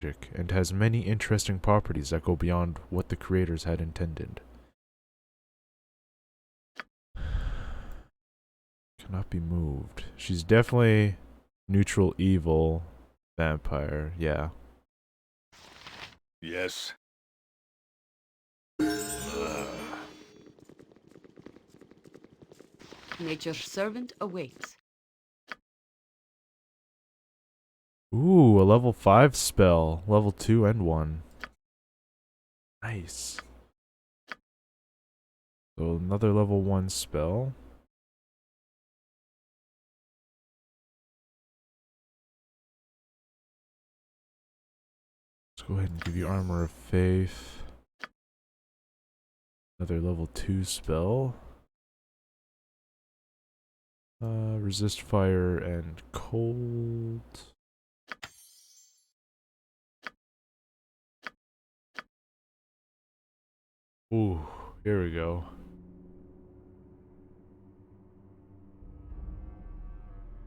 magic and has many interesting properties that go beyond what the creators had intended. Cannot be moved. She's definitely neutral evil vampire, yeah. Yes. Nature's servant awaits. Ooh, a level 5 spell. Level 2 and 1. Nice. So another level 1 spell. Let's go ahead and give you Armor of Faith. Another level 2 spell. Resist fire and cold. Ooh, here we go.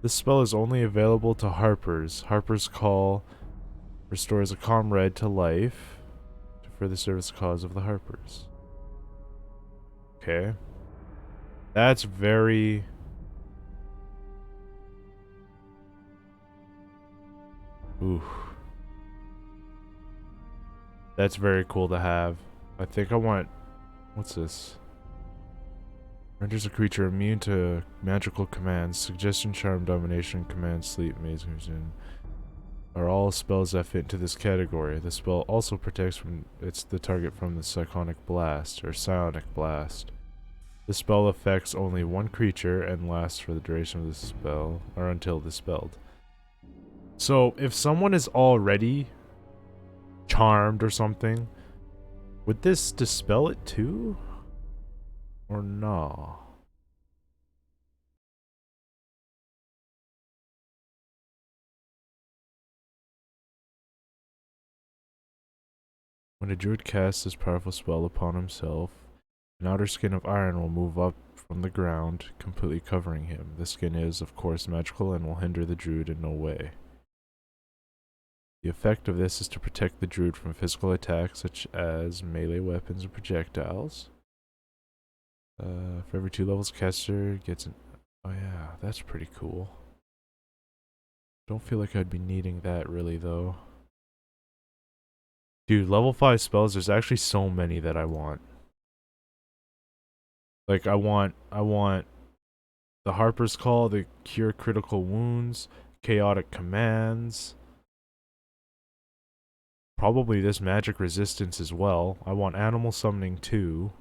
This spell is only available to Harpers. Harper's Call restores a comrade to life to further service the cause of the Harpers. Okay. That's very... Ooh. That's very cool to have. I think I want... What's this? Renders a creature immune to magical commands. Suggestion, Charm, Domination, Command, Sleep, Maze, Vision are all spells that fit into this category. The spell also protects from the target from the Psionic Blast, or Psionic Blast. The spell affects only one creature and lasts for the duration of the spell, or until dispelled. So, if someone is already charmed or something, would this dispel it too? Or no? When a druid casts this powerful spell upon himself, an outer skin of iron will move up from the ground, completely covering him. The skin is, of course, magical and will hinder the druid in no way. The effect of this is to protect the druid from physical attacks such as melee weapons or projectiles. For every 2 levels, caster gets an... Oh yeah, that's pretty cool. Don't feel like I'd be needing that really though. Dude, level 5 spells, there's actually so many that I want. Like, I want the Harper's Call, the Cure Critical Wounds, Chaotic Commands. Probably this Magic Resistance as well. I want Animal Summoning too.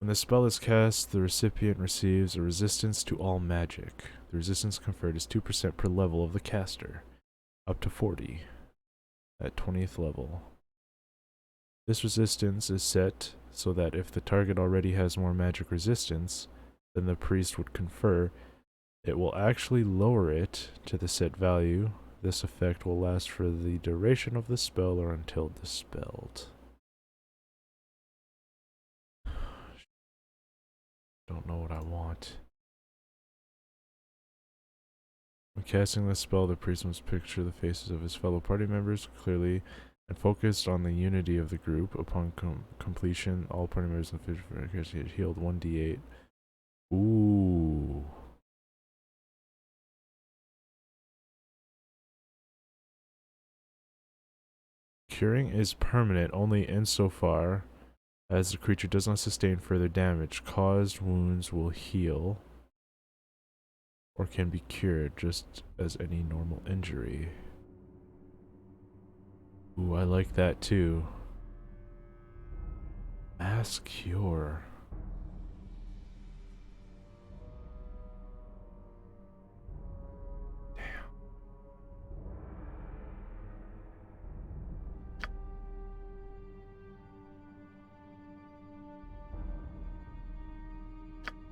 When the spell is cast, the recipient receives a resistance to all magic. The resistance conferred is 2% per level of the caster, up to 40 at 20th level. This resistance is set so that if the target already has more magic resistance than the priest would confer, it will actually lower it to the set value. This effect will last for the duration of the spell or until dispelled. Don't know what I want. When casting this spell, the priest must picture the faces of his fellow party members clearly and focused on the unity of the group. Upon completion, all party members in the fish get healed 1d8. Ooh. Curing is permanent only insofar as the creature does not sustain further damage. Caused wounds will heal or can be cured just as any normal injury. Ooh, I like that too. Mass Cure.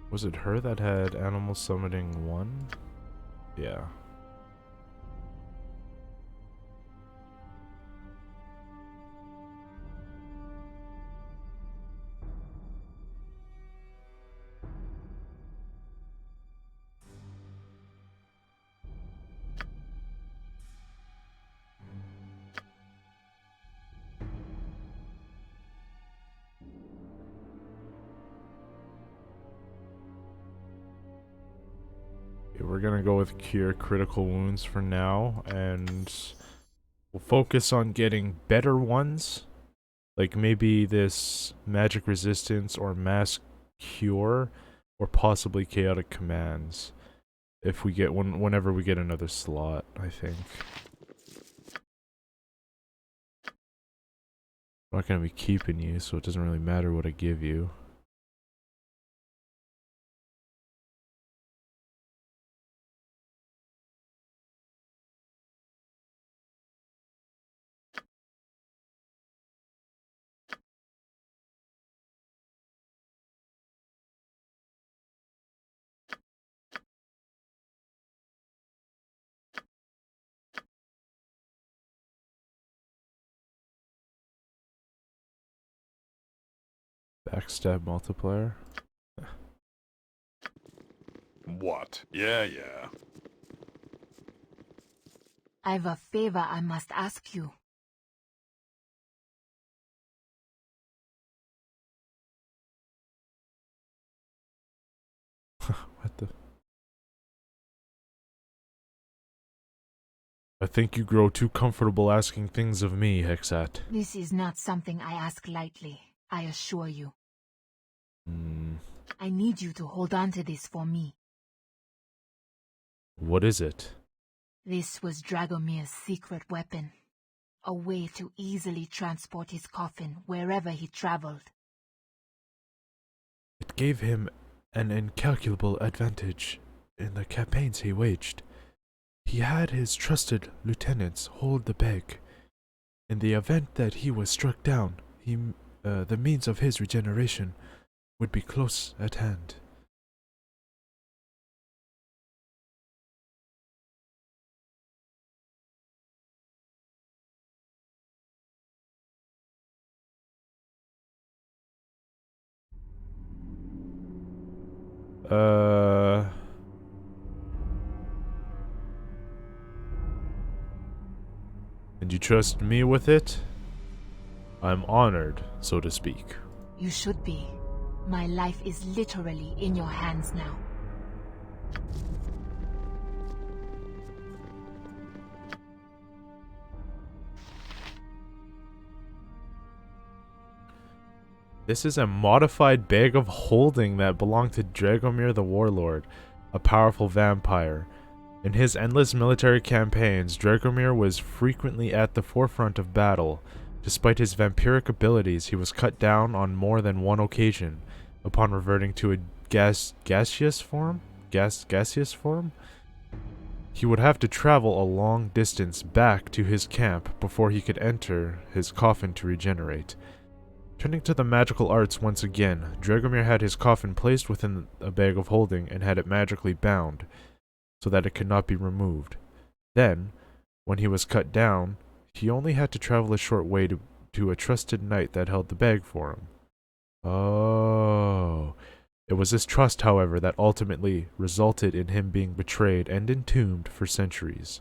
Was it her that had Animal Summoning 1? Yeah. we're gonna go with cure critical wounds for now, and we'll focus on getting better ones. Like maybe this magic resistance or mass cure, or possibly chaotic commands. If we get whenever we get another slot, I think. I'm not gonna be keeping you, so it doesn't really matter what I give you. Backstab multiplier. What? Yeah. I've a favor I must ask you. What the? I think you grow too comfortable asking things of me, Hexat. This is not something I ask lightly, I assure you. I need you to hold on to this for me. What is it? This was Dragomir's secret weapon. A way to easily transport his coffin wherever he traveled. It gave him an incalculable advantage in the campaigns he waged. He had his trusted lieutenants hold the bag. In the event that he was struck down, the means of his regeneration would be close at hand. And you trust me with it? I'm honored, so to speak. You should be. My life is literally in your hands now. This is a modified bag of holding that belonged to Dragomir the Warlord, a powerful vampire. In his endless military campaigns, Dragomir was frequently at the forefront of battle. Despite his vampiric abilities, he was cut down on more than one occasion. Upon reverting to a gaseous form, he would have to travel a long distance back to his camp before he could enter his coffin to regenerate. Turning to the magical arts once again, Dragomir had his coffin placed within a bag of holding and had it magically bound, so that it could not be removed. Then, when he was cut down, he only had to travel a short way to a trusted knight that held the bag for him. Oh. It was this trust, however, that ultimately resulted in him being betrayed and entombed for centuries.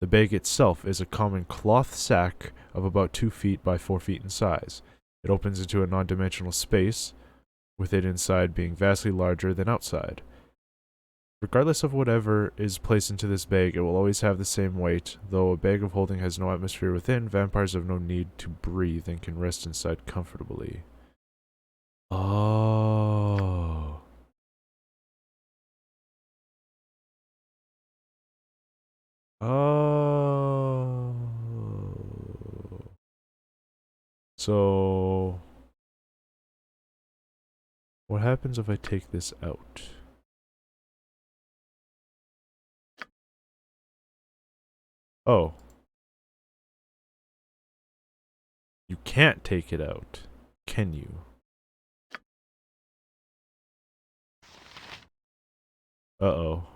The bag itself is a common cloth sack of about 2 feet by 4 feet in size. It opens into a non-dimensional space, with it inside being vastly larger than outside. Regardless of whatever is placed into this bag, it will always have the same weight. Though a bag of holding has no atmosphere within, vampires have no need to breathe and can rest inside comfortably. Oh. Oh. So, what happens if I take this out? Oh. You can't take it out, can you? Uh-oh.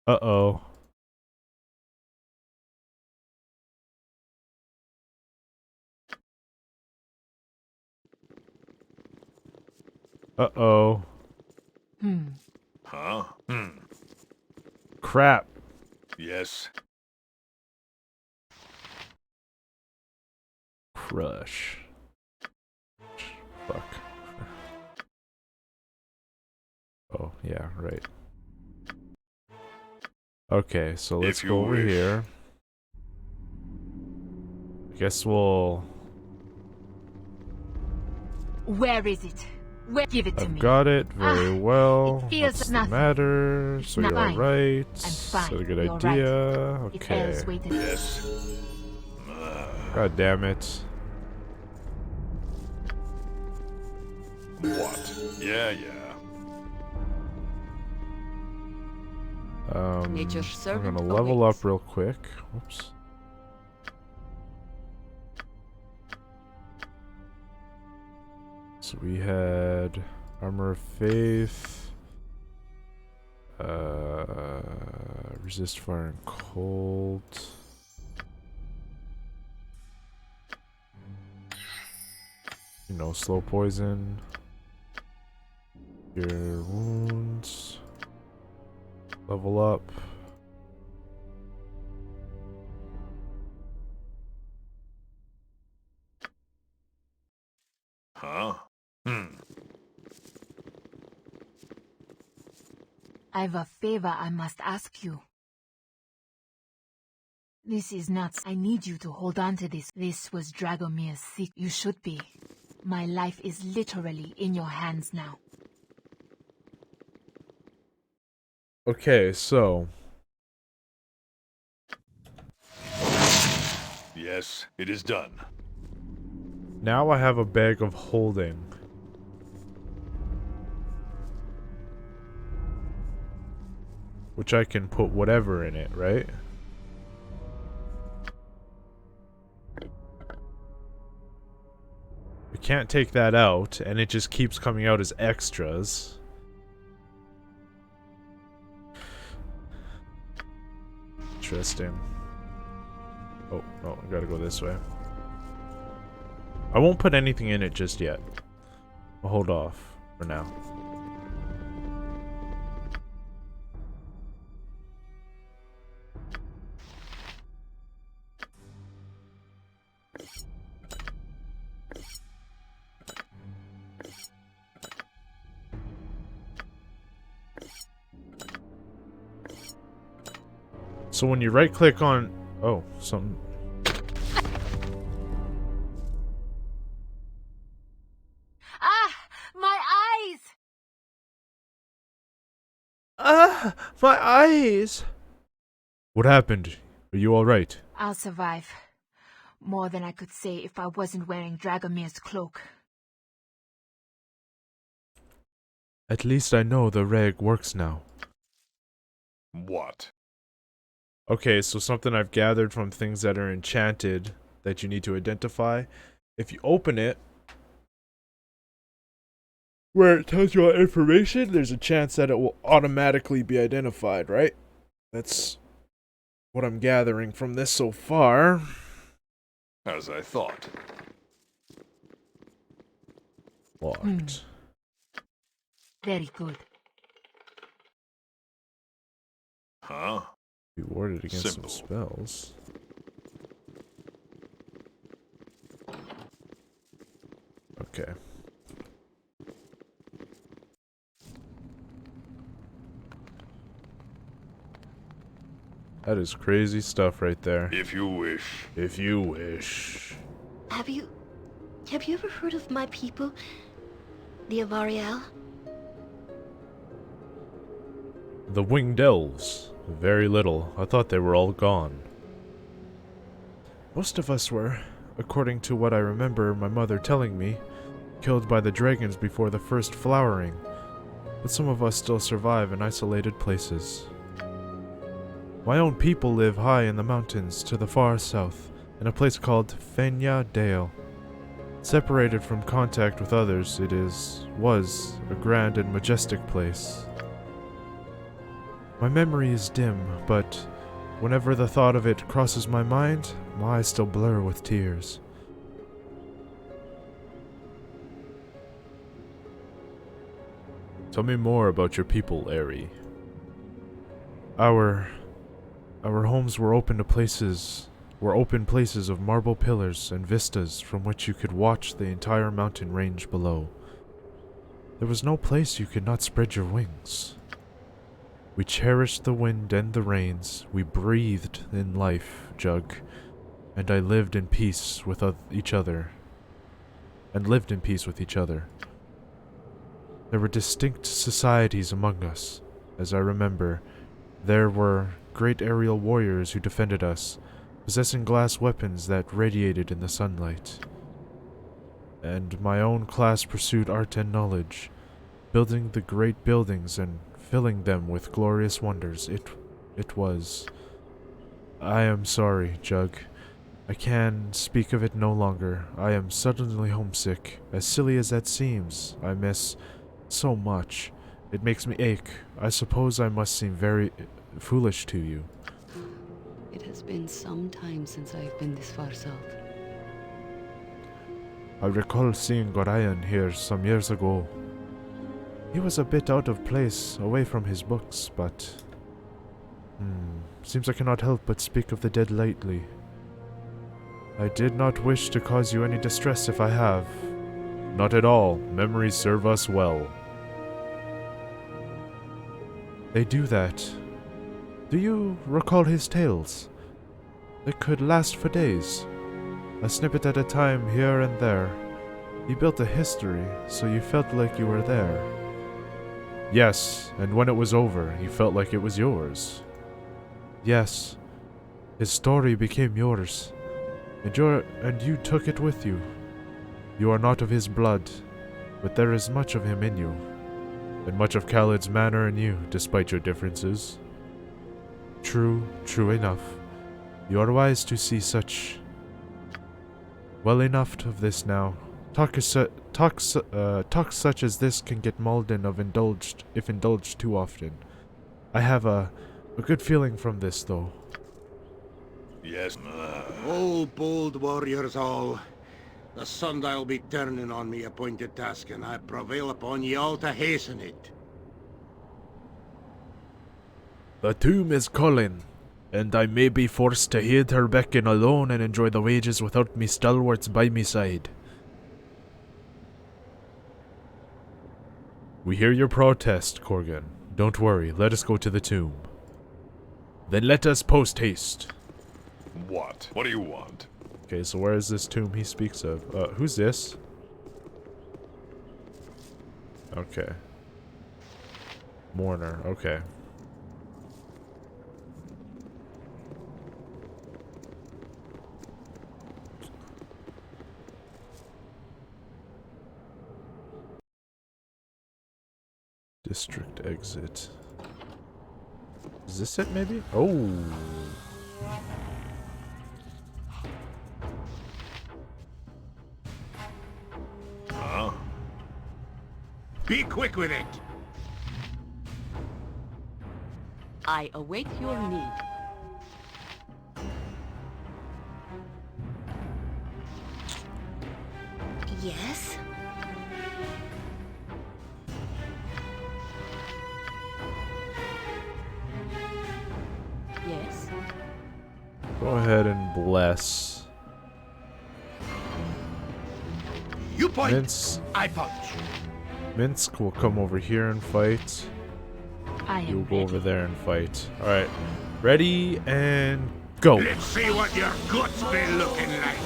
Uh-oh. Uh-oh. Huh? Crap. Yes. Crush. Fuck. Yeah, right. Okay, so let's If you go over wish. here. I guess we'll... Where is it? Where? Give it to I've me. got it very Ah, well. it feels What's the nothing. matter? It's So not you're mine. alright. I'm Is fine. that a good You're idea? right. It Okay. else waited. Yes. God damn it. What? Yeah, yeah. Nature's I'm servant gonna level awaits. up real quick. Whoops. So we had Armor of Faith, resist fire and cold. You know, slow poison. Cure wounds. Level up. Huh? I've a favor I must ask you. This is nuts. I need you to hold on to this. This was Dragomir's secret. You should be. My life is literally in your hands now. Okay, so Yes, it is done. now I have a bag of holding. Which I can put whatever in it, right? I can't take that out, and it just keeps coming out as extras. Interesting. Oh, no, I gotta go this way. I won't put anything in it just yet. I'll hold off for now. So when you right click on... Oh, something... Ah! My eyes! Ah! My eyes! What happened? Are you alright? I'll survive. More than I could say if I wasn't wearing Dragomir's cloak. At least I know the reg works now. What? Okay, so something I've gathered from things that are enchanted that you need to identify. If you open it, where it tells you all information, there's a chance that it will automatically be identified, right? That's what I'm gathering from this so far. As I thought. Locked. Very good. Huh? Be warded against Simple. some spells. Okay. That is crazy stuff right there. If you wish. If you wish. Have you ever heard of my people? The Avariel? The winged elves. Very little. I thought they were all gone. Most of us were, according to what I remember my mother telling me, killed by the dragons before the first flowering. But some of us still survive in isolated places. My own people live high in the mountains to the far south, in a place called Fenya Dale. Separated from contact with others, was a grand and majestic place. My memory is dim, but whenever the thought of it crosses my mind, my eyes still blur with tears. Tell me more about your people, Aerie. Our homes were open places of marble pillars and vistas from which you could watch the entire mountain range below. There was no place you could not spread your wings. We cherished the wind and the rains. We breathed in life, Jug, and I lived in peace with each other. And lived in peace with each other. There were distinct societies among us. As I remember, there were great aerial warriors who defended us, possessing glass weapons that radiated in the sunlight. And my own class pursued art and knowledge, building the great buildings and filling them with glorious wonders. It was... I am sorry, Jug. I can speak of it no longer. I am suddenly homesick. As silly as that seems, I miss so much. It makes me ache. I suppose I must seem very foolish to you. It has been some time since I've been this far south. I recall seeing Gorion here some years ago. He was a bit out of place, away from his books, but... seems I cannot help but speak of the dead lightly. I did not wish to cause you any distress if I have. Not at all. Memories serve us well. They do that. Do you recall his tales? They could last for days. A snippet at a time here and there. He built a history, so you felt like you were there. Yes, and when it was over, you felt like it was yours. Yes, his story became yours, and you took it with you. You are not of his blood, but there is much of him in you, and much of Khaled's manner in you, despite your differences. True enough. You are wise to see such... Well, enough of this now. Talk such as this can get mauled in if indulged too often. I have a good feeling from this, though. Yes. Oh, bold warriors all. The sundial be turning on me appointed task, and I prevail upon ye all to hasten it. The tomb is calling, and I may be forced to heed her beckon alone and enjoy the wages without me stalwarts by me side. We hear your protest, Corgan. Don't worry, let us go to the tomb. Then let us post-haste. What? What do you want? Okay, so where is this tomb he speaks of? Who's this? Okay. Mourner, okay. District exit. Is this it, maybe? Oh! Huh? Be quick with it! I await your need. Yes? Yes? Go ahead and bless. You point, Minsk. I punch. Minsk will come over here and fight. I You'll am go over ready. there and fight. Alright. Ready and go. Let's see what your guts be looking like.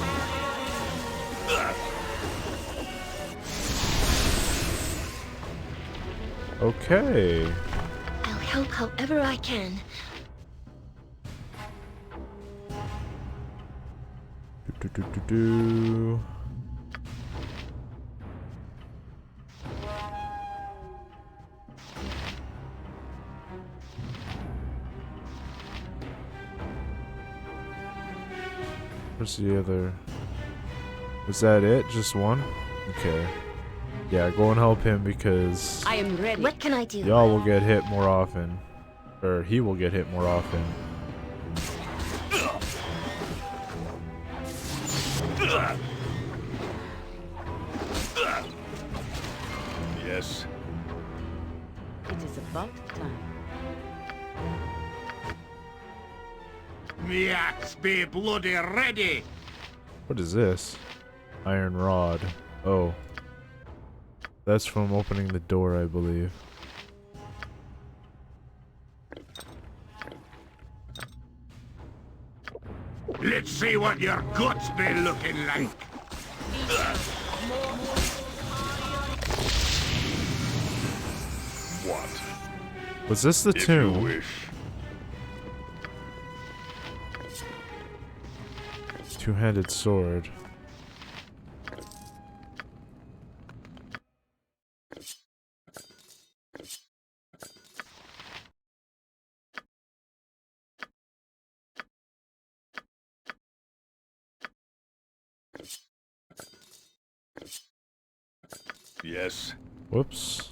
Okay. I'll help however I can. Do. Where's the other? Was that it? Just one? Okay. Yeah, go and help him because I am ready. What can I do? y'all will get hit more often. Or he will get hit more often. Yes. It is about time. Me axe be bloody ready. What is this? Iron rod. Oh. That's from opening the door, I believe. Let's see what your guts be looking like. What? Was this the If you tomb? wish. Two-handed sword. Yes. Whoops.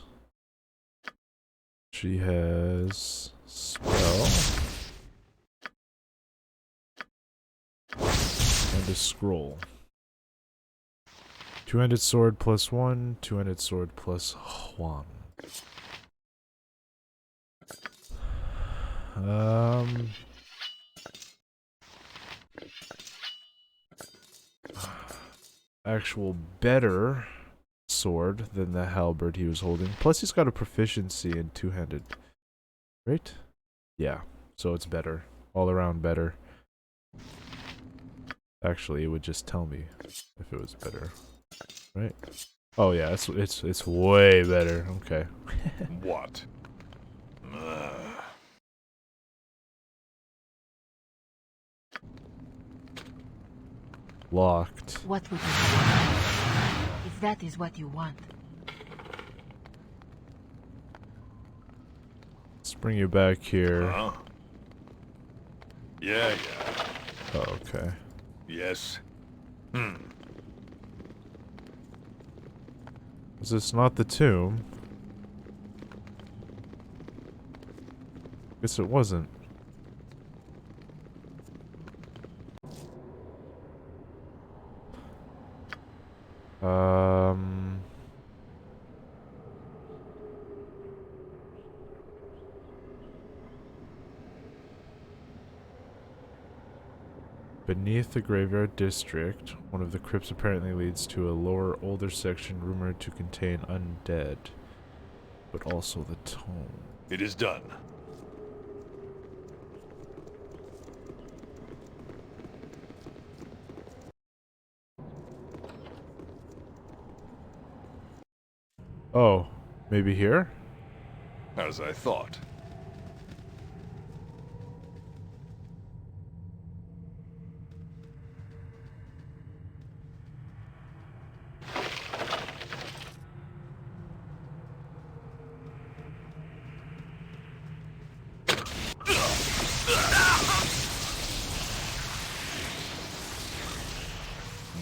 She has spell and a scroll. Two-handed sword plus 1, two-handed sword plus 1. Actual better sword than the halberd he was holding. Plus he's got a proficiency in two-handed. Right? Yeah. So it's better. All around better. Actually, it would just tell me if it was better. Right? Oh yeah, it's way better. Okay. What? Locked. What would you want? If that is what you want. Let's bring you back here. Huh? Yeah, yeah. Oh, okay. Yes. Is this not the tomb? Guess it wasn't. Beneath the graveyard district, one of the crypts apparently leads to a lower, older section rumored to contain undead, but also the tome. It is done. Oh, maybe here? As I thought.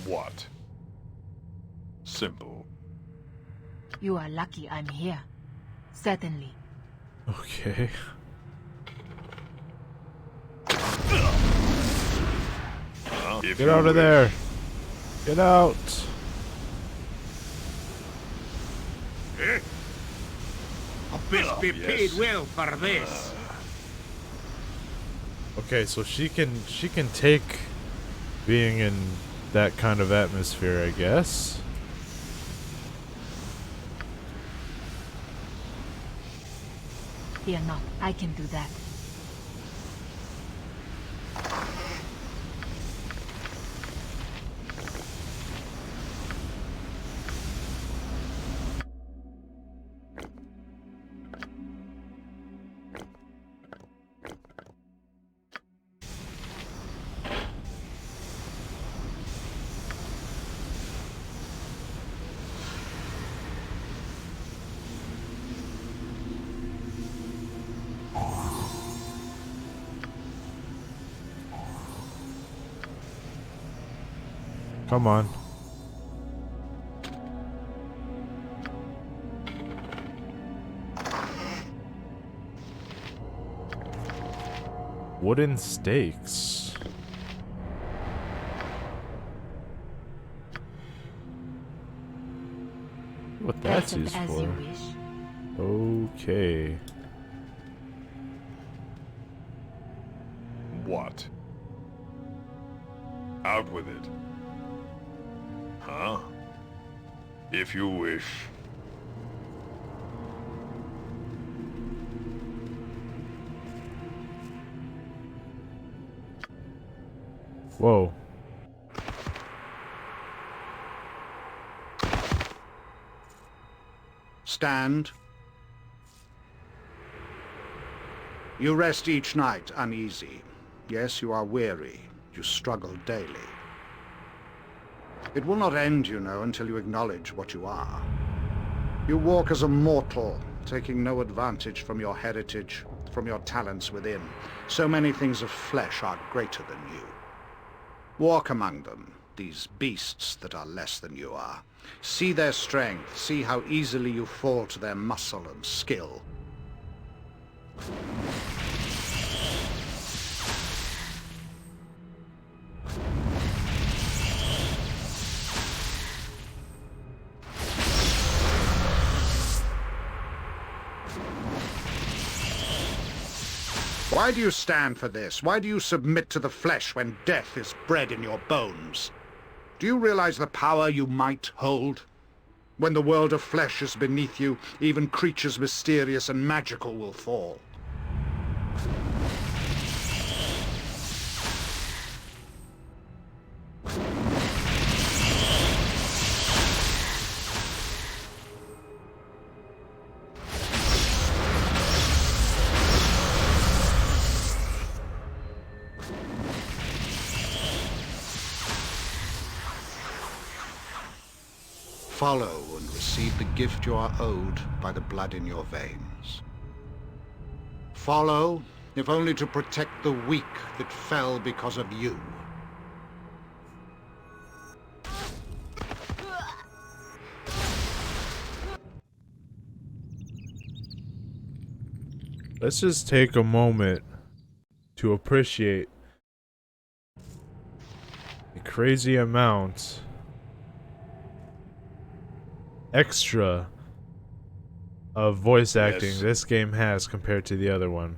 What? Simple. You are lucky I'm here. Certainly. Okay. If Get you out of wish. there! Get out! I best be Yes. paid well for this. Okay, so she can take being in that kind of atmosphere, I guess. Fear not, I can do that. Come on. Wooden stakes. What that's Present used as for. you wish. Okay. What? Out with it. Huh? If you wish. Whoa. Stand. You rest each night uneasy. Yes, you are weary. You struggle daily. It will not end, you know, until you acknowledge what you are. You walk as a mortal, taking no advantage from your heritage, from your talents within. So many things of flesh are greater than you. Walk among them, these beasts that are less than you are. See their strength, see how easily you fall to their muscle and skill. Why do you stand for this? Why do you submit to the flesh when death is bred in your bones? Do you realize the power you might hold? When the world of flesh is beneath you, even creatures mysterious and magical will fall. Follow and receive the gift you are owed by the blood in your veins. Follow, if only to protect the weak that fell because of you. Let's just take a moment to appreciate the crazy amount extra of voice acting Yes. this game has compared to the other one.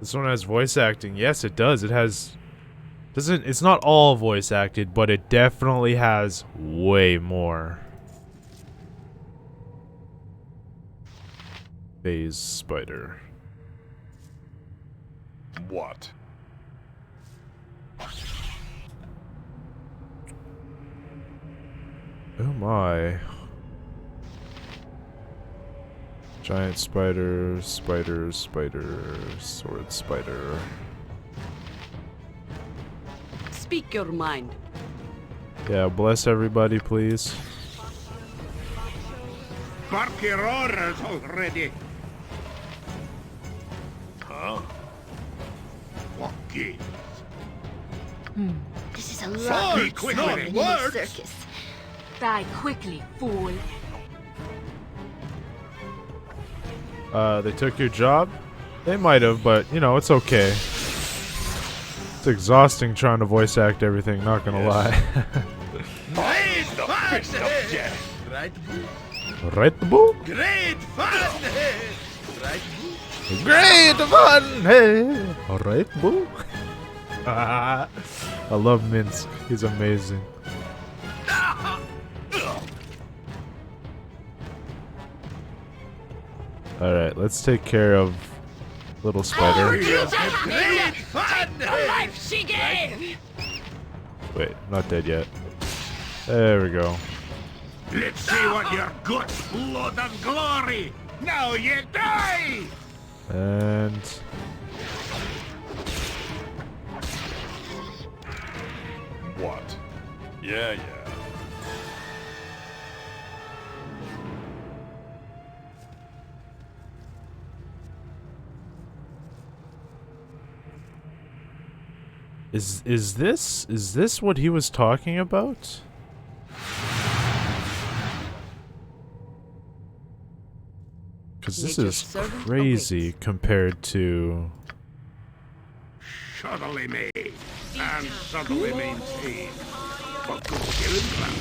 This one has voice acting. Yes, it does. It has it's not all voice acted, but it definitely has way more. Phase spider. What? Oh my. Giant spider, spider, sword spider. Speak your mind. Yeah, bless everybody, please. Bark your orders already. Huh? What gives? This is a lot Speak more quickly. than in a Words. circus. Die quickly, fool. They took your job? They might have, but, you know, it's okay. It's exhausting trying to voice act everything, not gonna lie. Great fun! Yeah. Right, Right, boo? great fun! Right, Great fun! Hey! Alright, boo? I love Minsk. He's amazing. Alright, let's take care of little spider. great fun! Life she gave! Wait, not dead yet. There we go. Let's see what your guts, blood, and glory! Now you die! And... What? Yeah. Is this what he was talking about? Because this Nature's is servant crazy awaits. compared to... Subtly made and subtly maintained. For good killing ground.